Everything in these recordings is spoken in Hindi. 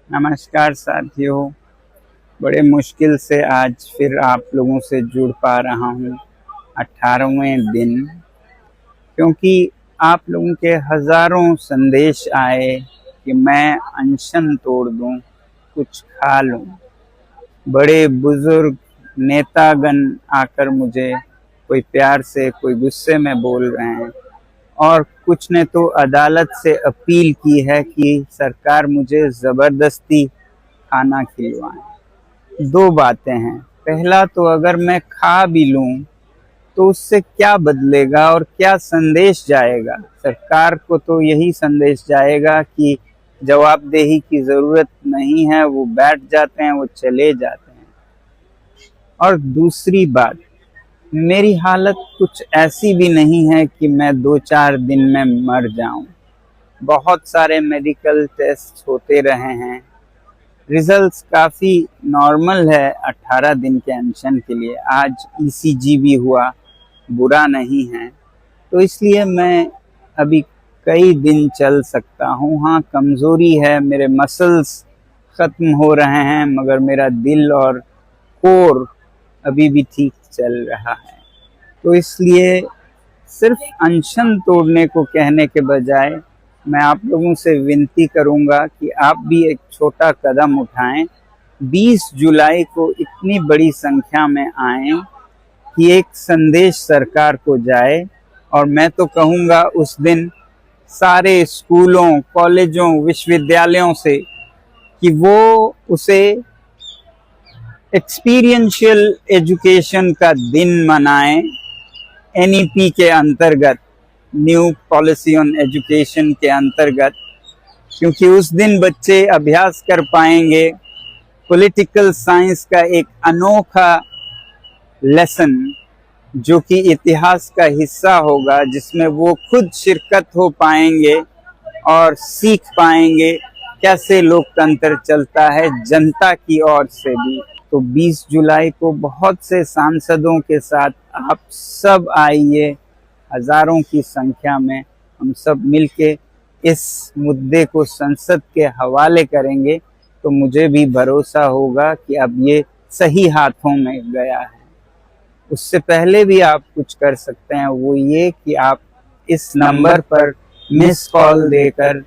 नमस्कार साथियों। बड़े मुश्किल से आज फिर आप लोगों से जुड़ पा रहा हूँ 18वें दिन, क्योंकि आप लोगों के हज़ारों संदेश आए कि मैं अनशन तोड़ दूँ, कुछ खा लूँ। बड़े बुजुर्ग नेतागण आकर मुझे कोई प्यार से कोई गुस्से में बोल रहे हैं, और कुछ ने तो अदालत से अपील की है कि सरकार मुझे ज़बरदस्ती खाना खिलवाएं। दो बातें हैं। पहला तो अगर मैं खा भी लूं तो उससे क्या बदलेगा और क्या संदेश जाएगा? सरकार को तो यही संदेश जाएगा कि जवाबदेही की ज़रूरत नहीं है, वो बैठ जाते हैं, वो चले जाते हैं। और दूसरी बात, मेरी हालत कुछ ऐसी भी नहीं है कि मैं 2-4 दिन में मर जाऊं। बहुत सारे मेडिकल टेस्ट होते रहे हैं, रिजल्ट्स काफ़ी नॉर्मल है 18 दिन के अनशन के लिए। आज ईसीजी भी हुआ, बुरा नहीं है। तो इसलिए मैं अभी कई दिन चल सकता हूँ। हाँ, कमज़ोरी है, मेरे मसल्स ख़त्म हो रहे हैं, मगर मेरा दिल और कोर अभी भी ठीक चल रहा है। तो इसलिए सिर्फ अनशन तोड़ने को कहने के बजाय मैं आप लोगों से विनती करूंगा कि आप भी एक छोटा कदम उठाएं। 20 जुलाई को इतनी बड़ी संख्या में आएं कि एक संदेश सरकार को जाए। और मैं तो कहूँगा उस दिन सारे स्कूलों, कॉलेजों, विश्वविद्यालयों से कि वो उसे एक्सपीरियंशियल एजुकेशन का दिन मनाएं, एनईपी के अंतर्गत, न्यू पॉलिसी ऑन एजुकेशन के अंतर्गत, क्योंकि उस दिन बच्चे अभ्यास कर पाएंगे पॉलिटिकल साइंस का एक अनोखा लेसन, जो कि इतिहास का हिस्सा होगा, जिसमें वो खुद शिरकत हो पाएंगे और सीख पाएंगे कैसे लोकतंत्र चलता है जनता की ओर से भी। तो 20 जुलाई को बहुत से सांसदों के साथ आप सब आइए, हजारों की संख्या में हम सब मिलके इस मुद्दे को संसद के हवाले करेंगे। तो मुझे भी भरोसा होगा कि अब ये सही हाथों में गया है। उससे पहले भी आप कुछ कर सकते हैं, वो ये कि आप इस नंबर पर मिस कॉल देकर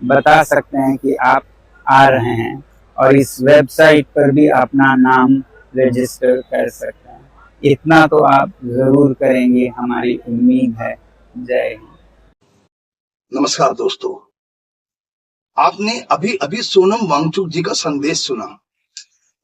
बता सकते हैं कि आप आ रहे हैं, और इस वेबसाइट पर भी अपना नाम रजिस्टर कर सकते हैं। इतना तो आप जरूर करेंगे, हमारी उम्मीद है। जय हिंद। नमस्कार दोस्तों, आपने अभी अभी सोनम वांगचुक जी का संदेश सुना।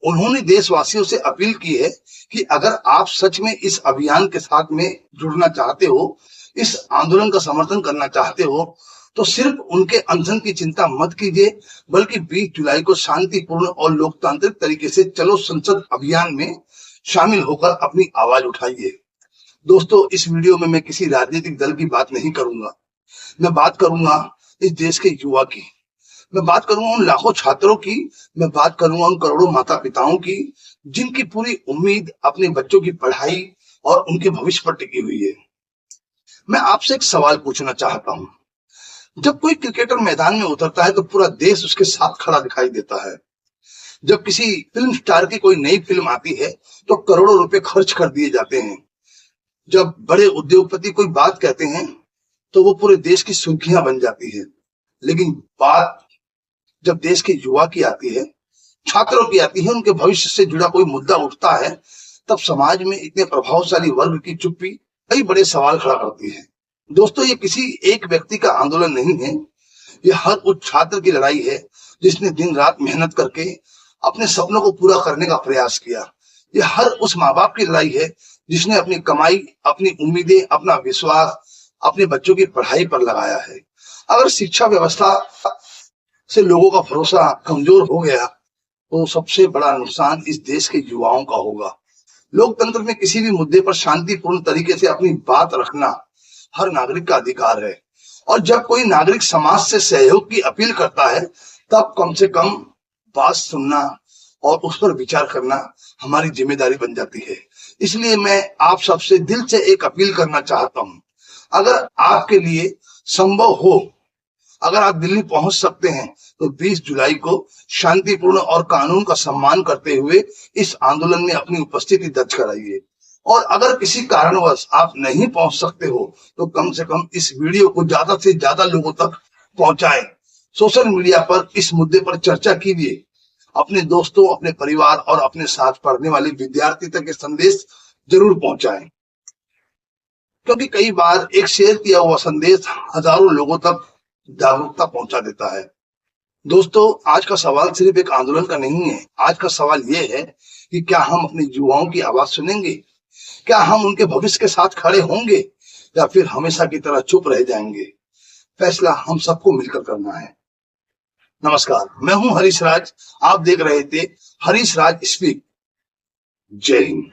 उन्होंने देशवासियों से अपील की है कि अगर आप सच में इस अभियान के साथ में जुड़ना चाहते हो, इस आंदोलन का समर्थन करना चाहते हो, तो सिर्फ उनके अनशन की चिंता मत कीजिए, बल्कि 20 जुलाई को शांतिपूर्ण और लोकतांत्रिक तरीके से चलो संसद अभियान में शामिल होकर अपनी आवाज उठाइए। दोस्तों, इस वीडियो में मैं किसी राजनीतिक दल की बात नहीं करूंगा। मैं बात करूंगा इस देश के युवा की, मैं बात करूंगा उन लाखों छात्रों की, मैं बात करूंगा उन करोड़ों माता पिताओं की जिनकी पूरी उम्मीद अपने बच्चों की पढ़ाई और उनके भविष्य पर टिकी हुई है। मैं आपसे एक सवाल पूछना चाहता हूं। जब कोई क्रिकेटर मैदान में उतरता है तो पूरा देश उसके साथ खड़ा दिखाई देता है। जब किसी फिल्म स्टार की कोई नई फिल्म आती है तो करोड़ों रुपए खर्च कर दिए जाते हैं। जब बड़े उद्योगपति कोई बात कहते हैं तो वो पूरे देश की सुर्खियां बन जाती है। लेकिन बात जब देश के युवा की आती है, छात्रों की आती है, उनके भविष्य से जुड़ा कोई मुद्दा उठता है, तब समाज में इतने प्रभावशाली वर्ग की चुप्पी कई बड़े सवाल खड़ा करती है। दोस्तों, ये किसी एक व्यक्ति का आंदोलन नहीं है, ये हर उस छात्र की लड़ाई है जिसने दिन रात मेहनत करके अपने सपनों को पूरा करने का प्रयास किया। ये हर उस माँ बाप की लड़ाई है जिसने अपनी कमाई, अपनी उम्मीदें, अपना विश्वास अपने बच्चों की पढ़ाई पर लगाया है। अगर शिक्षा व्यवस्था से लोगों का भरोसा कमजोर हो गया तो सबसे बड़ा नुकसान इस देश के युवाओं का होगा। लोकतंत्र में किसी भी मुद्दे पर शांतिपूर्ण तरीके से अपनी बात रखना हर नागरिक का अधिकार है, और जब कोई नागरिक समाज से सहयोग की अपील करता है तब कम से कम बात सुनना और उस पर विचार करना हमारी जिम्मेदारी बन जाती है। इसलिए मैं आप सबसे दिल से एक अपील करना चाहता हूं, अगर आपके लिए संभव हो अगर आप दिल्ली पहुंच सकते हैं तो 20 जुलाई को शांतिपूर्ण और कानून का सम्मान करते हुए इस आंदोलन में अपनी उपस्थिति दर्ज कराइए। और अगर किसी कारणवश आप नहीं पहुंच सकते हो तो कम से कम इस वीडियो को ज्यादा से ज्यादा लोगों तक पहुंचाएं। सोशल मीडिया पर इस मुद्दे पर चर्चा कीजिए। अपने दोस्तों, अपने परिवार और अपने साथ पढ़ने वाले विद्यार्थी तक ये संदेश जरूर पहुंचाएं, क्योंकि कई बार एक शेयर किया हुआ संदेश हजारों लोगों तक जागरूकता पहुंचा देता है। दोस्तों, आज का सवाल सिर्फ एक आंदोलन का नहीं है। आज का सवाल ये है कि क्या हम अपने युवाओं की आवाज सुनेंगे? क्या हम उनके भविष्य के साथ खड़े होंगे या फिर हमेशा की तरह चुप रह जाएंगे? फैसला हम सबको मिलकर करना है। नमस्कार, मैं हूं हरीश राज। आप देख रहे थे हरीश राज स्पीक। जय हिंद।